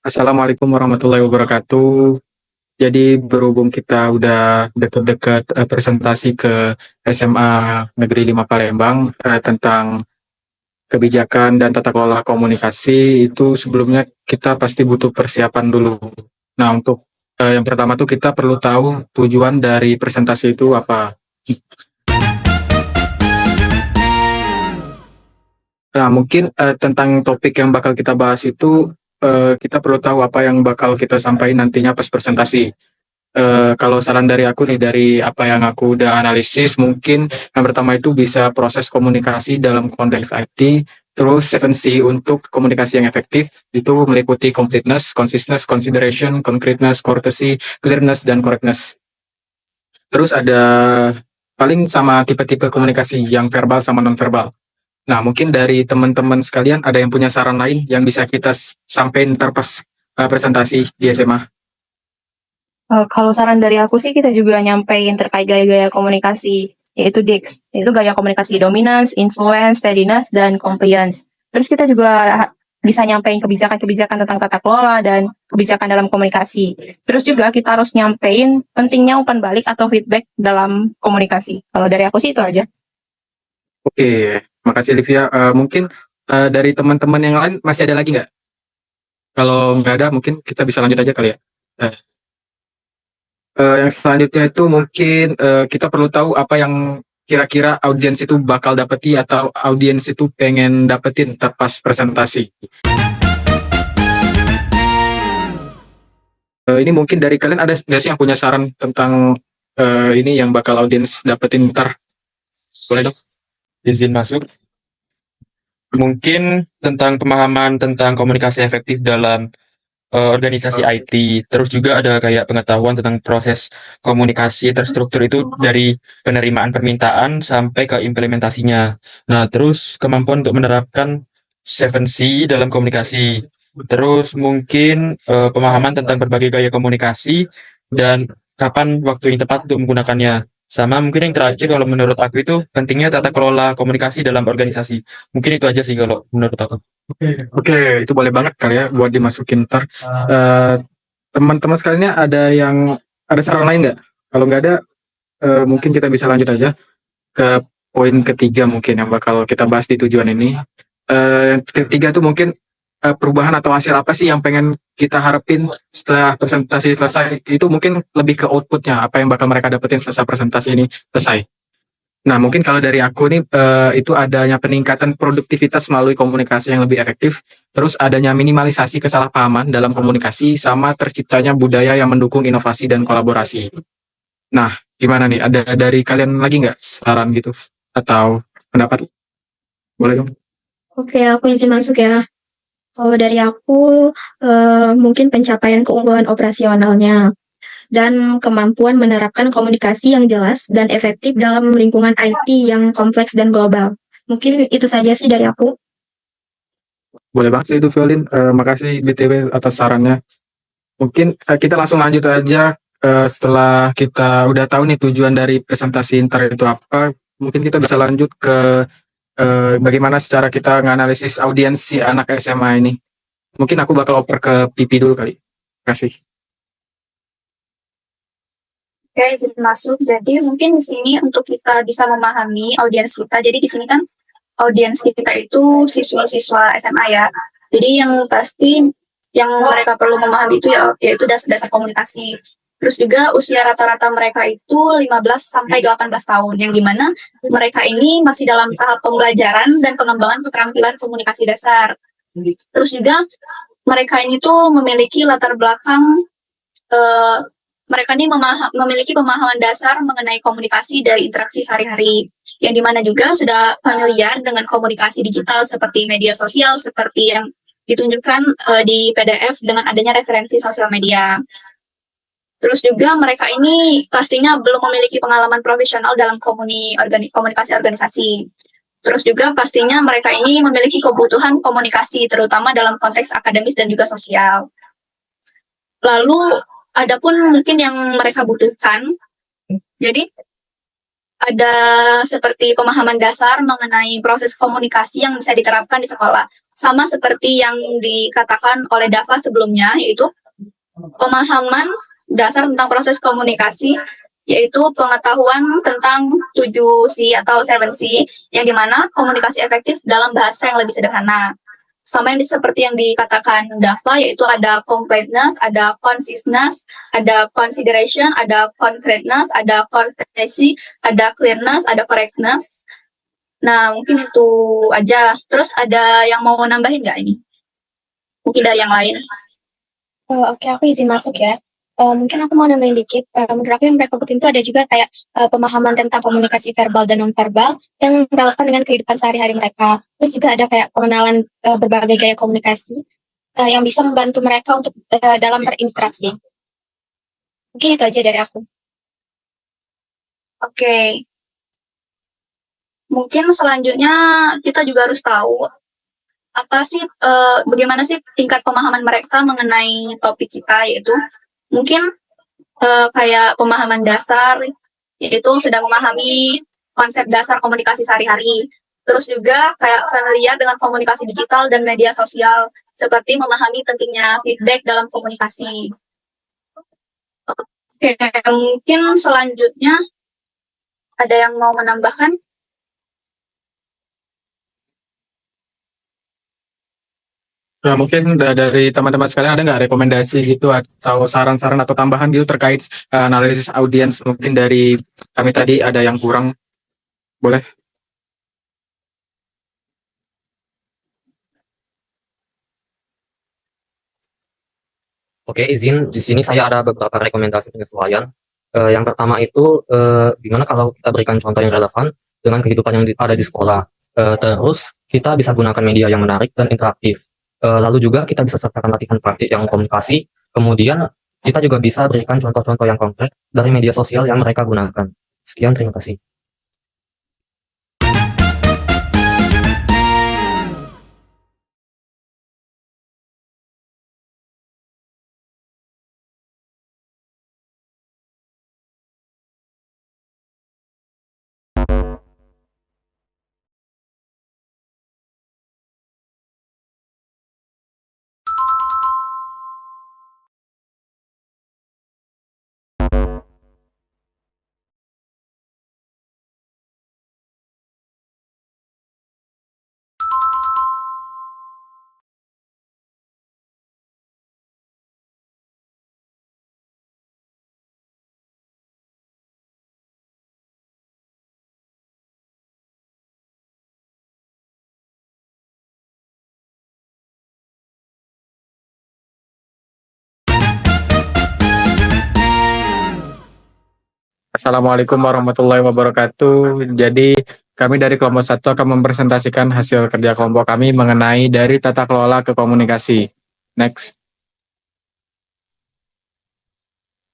Assalamualaikum warahmatullahi wabarakatuh. Jadi berhubung kita udah deket-deket presentasi ke SMA Negeri 5 Palembang tentang kebijakan dan tata kelola komunikasi, itu sebelumnya kita pasti butuh persiapan dulu. Nah, untuk yang pertama tuh kita perlu tahu tujuan dari presentasi itu apa. Nah, mungkin tentang topik yang bakal kita bahas itu kita perlu tahu apa yang bakal kita sampaikan nantinya pas presentasi. Kalau saran dari aku nih, dari apa yang aku udah analisis, mungkin yang pertama itu bisa proses komunikasi dalam konteks IT, terus 7C untuk komunikasi yang efektif, itu meliputi completeness, consistency, consideration, concreteness, courtesy, clearness, dan correctness. Terus ada paling sama tipe-tipe komunikasi yang verbal sama non-verbal. Nah, mungkin dari teman-teman sekalian ada yang punya saran lain yang bisa kita sampaikan terpas presentasi di SMA. Kalau saran dari aku sih kita juga nyampein terkait gaya-gaya komunikasi, yaitu DIX, yaitu gaya komunikasi dominance, influence, steadiness, dan compliance. Terus kita juga bisa nyampein kebijakan-kebijakan tentang tata kelola dan kebijakan dalam komunikasi. Terus juga kita harus nyampein pentingnya umpan balik atau feedback dalam komunikasi. Kalau dari aku sih itu aja. Oke, makasih Livia. Mungkin dari teman-teman yang lain masih ada lagi nggak? Kalau nggak ada, mungkin kita bisa lanjut aja kali ya. Eh, yang selanjutnya itu mungkin kita perlu tahu apa yang kira-kira audiens itu bakal dapeti atau audiens itu pengen dapetin pas presentasi. Ini mungkin dari kalian ada nggak sih yang punya saran tentang ini yang bakal audiens dapetin ntar? Boleh dong? Izin masuk. Mungkin tentang pemahaman tentang komunikasi efektif dalam organisasi IT. Terus juga ada kayak pengetahuan tentang proses komunikasi terstruktur itu dari penerimaan permintaan sampai ke implementasinya. Nah, terus kemampuan untuk menerapkan 7C dalam komunikasi. Terus mungkin pemahaman tentang berbagai gaya komunikasi dan kapan waktu yang tepat untuk menggunakannya. Sama mungkin yang terakhir kalau menurut aku itu pentingnya tata kelola komunikasi dalam organisasi. Mungkin itu aja sih kalau menurut aku. Oke, itu boleh banget kali ya buat dimasukin ntar. Teman-teman sekalian ada saran lain nggak? Kalau nggak ada, mungkin kita bisa lanjut aja ke poin ketiga mungkin yang bakal kita bahas di tujuan ini. Yang ketiga tuh mungkin perubahan atau hasil apa sih yang pengen kita harapin setelah presentasi selesai. Itu mungkin lebih ke outputnya, apa yang bakal mereka dapetin setelah presentasi ini selesai. Nah, mungkin kalau dari aku nih, itu adanya peningkatan produktivitas melalui komunikasi yang lebih efektif, terus adanya minimalisasi kesalahpahaman dalam komunikasi, sama terciptanya budaya yang mendukung inovasi dan kolaborasi. Nah, gimana nih? Ada dari kalian lagi nggak saran gitu? Atau pendapat? Boleh dong? Oke, aku izin masuk ya. Kalau dari aku, mungkin pencapaian keunggulan operasionalnya dan kemampuan menerapkan komunikasi yang jelas dan efektif dalam lingkungan IT yang kompleks dan global. Mungkin itu saja sih dari aku. Boleh banget sih itu, Violin. Makasih BTW atas sarannya. Mungkin kita langsung lanjut aja setelah kita udah tahu nih tujuan dari presentasi ntar itu apa. Mungkin kita bisa lanjut ke bagaimana secara kita nganalisis audiens si anak SMA ini. Mungkin aku bakal oper ke Pipi dulu kali. Terima kasih. Oke, izin masuk. Jadi mungkin di sini untuk kita bisa memahami audiens kita. Jadi di sini kan audiens kita itu siswa-siswa SMA ya. Jadi yang pasti yang mereka perlu memahami itu yaitu dasar-dasar komunikasi. Terus juga usia rata-rata mereka itu 15 sampai 18 tahun, yang dimana mereka ini masih dalam tahap pembelajaran dan pengembangan keterampilan komunikasi dasar. Terus juga mereka ini tuh memiliki latar belakang, mereka ini memiliki pemahaman dasar mengenai komunikasi dari interaksi sehari-hari, yang dimana juga sudah familiar dengan komunikasi digital seperti media sosial, seperti yang ditunjukkan di PDF dengan adanya referensi sosial media. Terus juga mereka ini pastinya belum memiliki pengalaman profesional dalam komunikasi organisasi. Terus juga pastinya mereka ini memiliki kebutuhan komunikasi, terutama dalam konteks akademis dan juga sosial. Lalu, adapun mungkin yang mereka butuhkan, jadi ada seperti pemahaman dasar mengenai proses komunikasi yang bisa diterapkan di sekolah. sama seperti yang dikatakan oleh Dava sebelumnya, yaitu pemahaman dasar tentang proses komunikasi, yaitu pengetahuan tentang 7C atau 7C, yang dimana komunikasi efektif dalam bahasa yang lebih sederhana. Sama yang seperti yang dikatakan Dava, yaitu ada completeness, ada conciseness, ada consideration, ada concreteness, ada courtesy, ada clearness, ada correctness. Nah, mungkin itu aja. Terus ada yang mau nambahin nggak ini? Mungkin dari yang lain. Oke, aku izin masuk ya. Mungkin aku mau nambahin dikit. Menurut aku yang mereka butuhin itu ada juga kayak pemahaman tentang komunikasi verbal dan non-verbal yang relevan dengan kehidupan sehari-hari mereka. Terus juga ada kayak pengenalan berbagai gaya komunikasi yang bisa membantu mereka untuk dalam berinteraksi. Mungkin itu aja dari aku. Oke. Mungkin selanjutnya kita juga harus tahu apa sih, bagaimana sih tingkat pemahaman mereka mengenai topik kita, yaitu mungkin kayak pemahaman dasar, yaitu sudah memahami konsep dasar komunikasi sehari-hari. Terus juga kayak familiar dengan komunikasi digital dan media sosial, seperti memahami pentingnya feedback dalam komunikasi. Oke, mungkin selanjutnya ada yang mau menambahkan? Nah, mungkin dari teman-teman sekalian ada nggak rekomendasi gitu atau saran-saran atau tambahan gitu terkait analisis audiens, mungkin dari kami tadi ada yang kurang, boleh? Oke, izin di sini saya ada beberapa rekomendasi penyesuaian. Yang pertama itu gimana kalau kita berikan contoh yang relevan dengan kehidupan yang ada di sekolah. Terus kita bisa gunakan media yang menarik dan interaktif. Lalu juga kita bisa sertakan latihan praktik yang komunikasi. Kemudian kita juga bisa berikan contoh-contoh yang konkret dari media sosial yang mereka gunakan. Sekian, terima kasih. Assalamualaikum warahmatullahi wabarakatuh. Jadi kami dari kelompok 1 akan mempresentasikan hasil kerja kelompok kami mengenai dari tata kelola ke komunikasi. Next.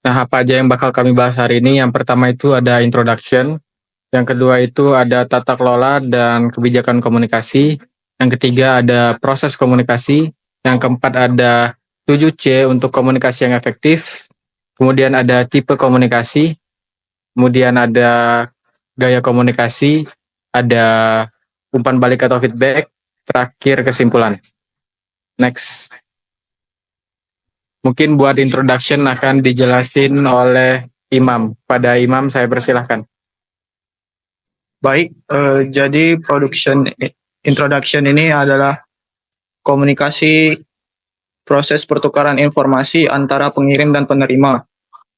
Nah, apa aja yang bakal kami bahas hari ini? Yang pertama itu ada introduction, yang kedua itu ada tata kelola dan kebijakan komunikasi, yang ketiga ada proses komunikasi, yang keempat ada 7C untuk komunikasi yang efektif, kemudian ada tipe komunikasi, kemudian ada gaya komunikasi, ada umpan balik atau feedback, terakhir kesimpulan. Next. Mungkin buat introduction akan dijelasin oleh Imam. Pada Imam saya persilahkan. Baik, jadi introduction ini adalah komunikasi proses pertukaran informasi antara pengirim dan penerima.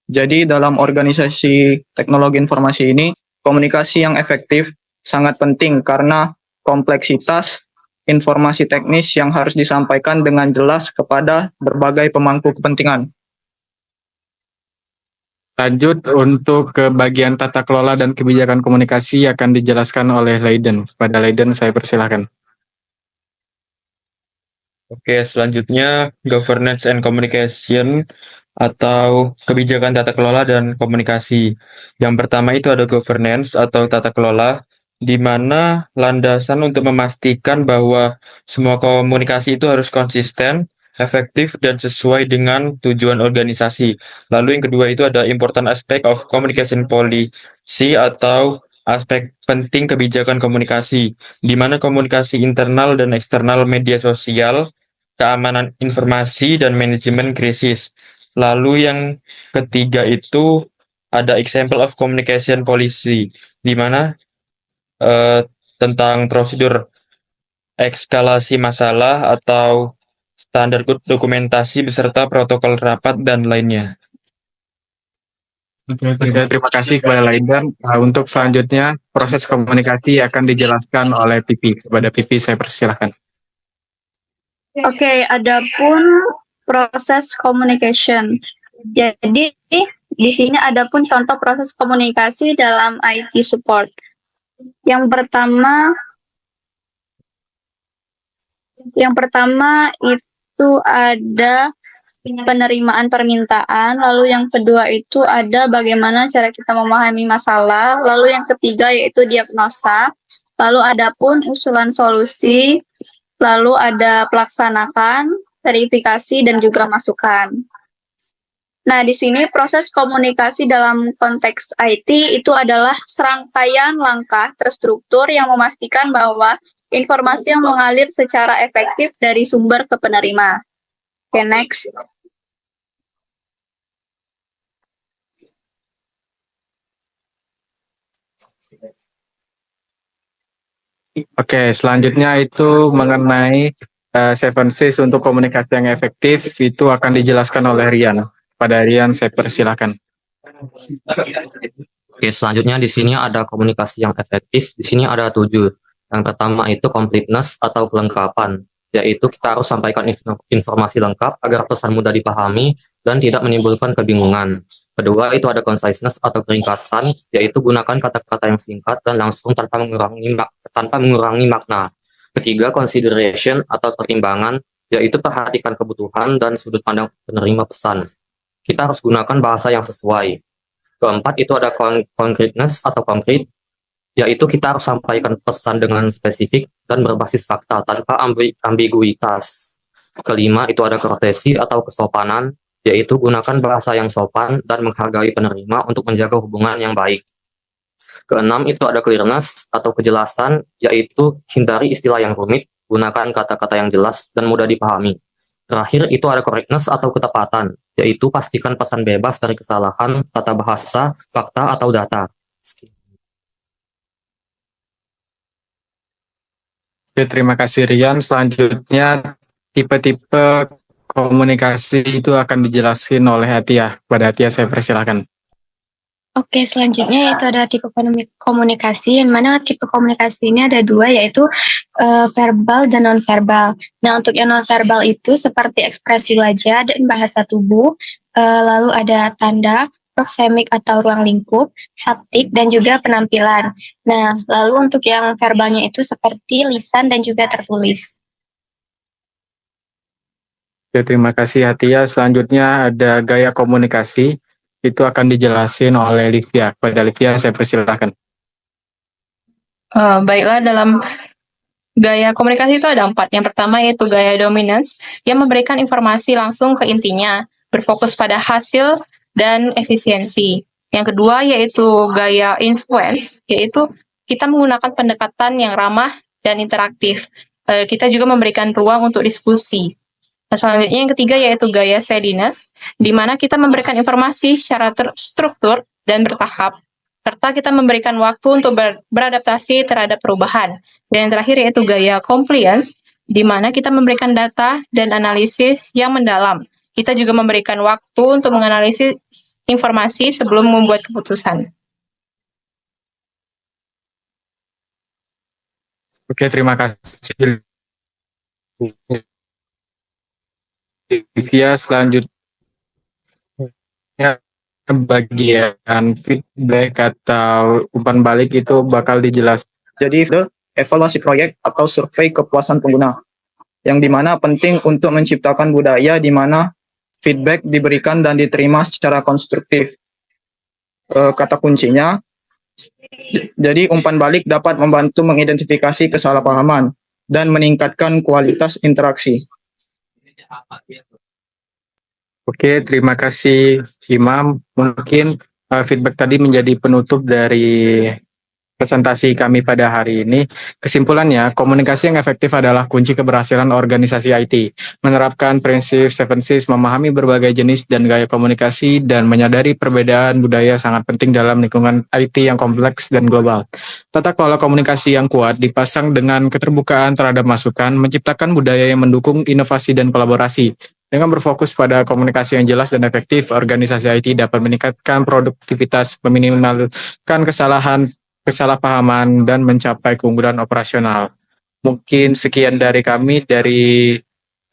Jadi dalam organisasi teknologi informasi ini, komunikasi yang efektif sangat penting karena kompleksitas informasi teknis yang harus disampaikan dengan jelas kepada berbagai pemangku kepentingan. Lanjut untuk ke bagian tata kelola dan kebijakan komunikasi akan dijelaskan oleh Leiden. Pada Leiden saya persilahkan. Oke, selanjutnya governance and communication atau kebijakan tata kelola dan komunikasi. Yang pertama itu ada governance atau tata kelola, di mana landasan untuk memastikan bahwa semua komunikasi itu harus konsisten, efektif, dan sesuai dengan tujuan organisasi. Lalu yang kedua itu ada important aspect of communication policy atau aspek penting kebijakan komunikasi, di mana komunikasi internal dan eksternal media sosial, keamanan informasi, dan manajemen krisis. Lalu yang ketiga itu ada example of communication policy, di mana tentang prosedur eskalasi masalah atau standar dokumentasi beserta protokol rapat dan lainnya. Oke, terima kasih kepada Laidan. Untuk selanjutnya, proses komunikasi akan dijelaskan oleh Pipi. Kepada Pipi, saya persilahkan. Oke, adapun proses communication. Jadi di sini adapun contoh proses komunikasi dalam IT support. Yang pertama itu ada penerimaan permintaan, lalu yang kedua itu ada bagaimana cara kita memahami masalah, lalu yang ketiga yaitu diagnosa, lalu adapun usulan solusi, lalu ada pelaksanakan, verifikasi, dan juga masukan. Nah, di sini proses komunikasi dalam konteks IT itu adalah serangkaian langkah terstruktur yang memastikan bahwa informasi yang mengalir secara efektif dari sumber ke penerima. Oke, next. Oke, selanjutnya itu mengenai 7 Cs untuk komunikasi yang efektif, itu akan dijelaskan oleh Rian. Pada Rian, saya persilahkan. Oke, selanjutnya di sini ada komunikasi yang efektif. Di sini ada 7. Yang pertama itu completeness atau kelengkapan, yaitu kita harus sampaikan informasi lengkap agar pesan mudah dipahami dan tidak menimbulkan kebingungan. Kedua itu ada conciseness atau keringkasan, yaitu gunakan kata-kata yang singkat dan langsung tanpa mengurangi makna. Ketiga, consideration atau pertimbangan, yaitu perhatikan kebutuhan dan sudut pandang penerima pesan. Kita harus gunakan bahasa yang sesuai. Keempat itu ada concreteness atau konkret, yaitu kita harus sampaikan pesan dengan spesifik dan berbasis fakta tanpa ambiguitas. Kelima itu ada courtesy atau kesopanan, yaitu gunakan bahasa yang sopan dan menghargai penerima untuk menjaga hubungan yang baik. Keenam itu ada clearness atau kejelasan, yaitu hindari istilah yang rumit, gunakan kata-kata yang jelas dan mudah dipahami. Terakhir itu ada correctness atau ketepatan, yaitu pastikan pesan bebas dari kesalahan, tata bahasa, fakta, atau data. Oke, terima kasih Rian. Selanjutnya, tipe-tipe komunikasi itu akan dijelaskan oleh Atia. Pada Atia, saya persilahkan. Oke, selanjutnya yaitu ada tipe komunikasi, yang mana tipe komunikasi ini ada 2, yaitu verbal dan non-verbal. Nah, untuk yang non-verbal itu seperti ekspresi wajah dan bahasa tubuh, lalu ada tanda, proxemic atau ruang lingkup, haptik, dan juga penampilan. Nah, lalu untuk yang verbalnya itu seperti lisan dan juga tertulis. Oke, terima kasih Atia. Selanjutnya ada gaya komunikasi. Itu akan dijelasin oleh Livia. Pada Livia, saya persilahkan. Baiklah, dalam gaya komunikasi itu ada 4. Yang pertama yaitu gaya dominance, yang memberikan informasi langsung ke intinya, berfokus pada hasil dan efisiensi. Yang kedua yaitu gaya influence, yaitu kita menggunakan pendekatan yang ramah dan interaktif. Kita juga memberikan ruang untuk diskusi. Nah, selanjutnya yang ketiga yaitu gaya steadiness, di mana kita memberikan informasi secara terstruktur dan bertahap, serta kita memberikan waktu untuk beradaptasi terhadap perubahan. Dan yang terakhir yaitu gaya compliance, di mana kita memberikan data dan analisis yang mendalam. Kita juga memberikan waktu untuk menganalisis informasi sebelum membuat keputusan. Oke, terima kasih. Livia, selanjutnya bagian feedback atau umpan balik itu bakal dijelaskan. Jadi evaluasi proyek atau survei kepuasan pengguna, yang dimana penting untuk menciptakan budaya di mana feedback diberikan dan diterima secara konstruktif. Kata kuncinya, jadi umpan balik dapat membantu mengidentifikasi kesalahpahaman dan meningkatkan kualitas interaksi. Oke, terima kasih Imam. Mungkin feedback tadi menjadi penutup dari presentasi kami pada hari ini. Kesimpulannya, komunikasi yang efektif adalah kunci keberhasilan organisasi IT. Menerapkan prinsip 7Cs, memahami berbagai jenis dan gaya komunikasi, dan menyadari perbedaan budaya sangat penting dalam lingkungan IT yang kompleks dan global. Tata kelola komunikasi yang kuat dipasang dengan keterbukaan terhadap masukan, menciptakan budaya yang mendukung inovasi dan kolaborasi. Dengan berfokus pada komunikasi yang jelas dan efektif, organisasi IT dapat meningkatkan produktivitas, meminimalkan kesalahpahaman, dan mencapai keunggulan operasional. Mungkin sekian dari kami, dari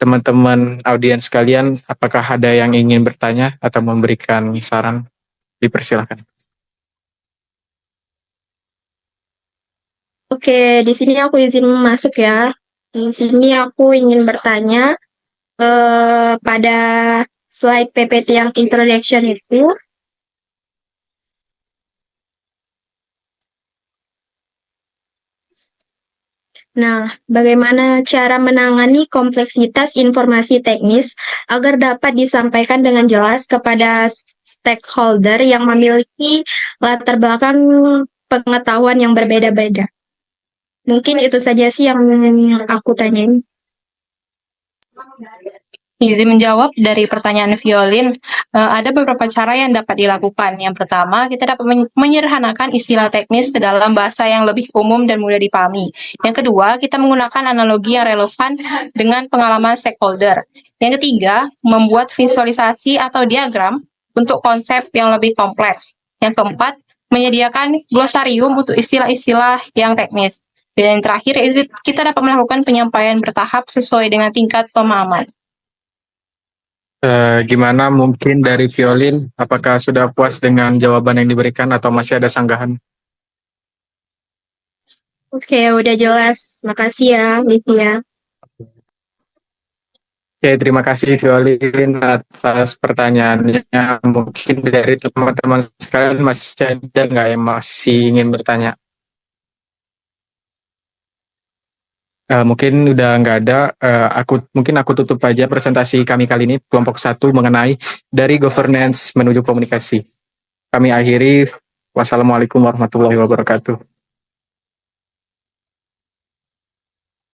teman-teman audiens sekalian. Apakah ada yang ingin bertanya atau memberikan saran? Dipersilakan. Oke, di sini aku izin masuk ya. Di sini aku ingin bertanya pada slide PPT yang introduction itu. Nah, bagaimana cara menangani kompleksitas informasi teknis agar dapat disampaikan dengan jelas kepada stakeholder yang memiliki latar belakang pengetahuan yang berbeda-beda? Mungkin itu saja sih yang aku tanyain. Izin menjawab dari pertanyaan Violin, ada beberapa cara yang dapat dilakukan. Yang pertama, kita dapat menyederhanakan istilah teknis ke dalam bahasa yang lebih umum dan mudah dipahami. Yang kedua, kita menggunakan analogi yang relevan dengan pengalaman stakeholder. Yang ketiga, membuat visualisasi atau diagram untuk konsep yang lebih kompleks. Yang keempat, menyediakan glosarium untuk istilah-istilah yang teknis. Dan yang terakhir, kita dapat melakukan penyampaian bertahap sesuai dengan tingkat pemahaman. Gimana mungkin dari Violin, apakah sudah puas dengan jawaban yang diberikan atau masih ada sanggahan? Oke, udah jelas. Makasih ya, Livia. Oke, terima kasih Violin atas pertanyaannya. Mungkin dari teman-teman sekalian masih ada nggak yang masih ingin bertanya? Mungkin udah nggak ada. Mungkin aku tutup aja presentasi kami kali ini, kelompok 1 mengenai dari governance menuju komunikasi. Kami akhiri. Wassalamualaikum warahmatullahi wabarakatuh.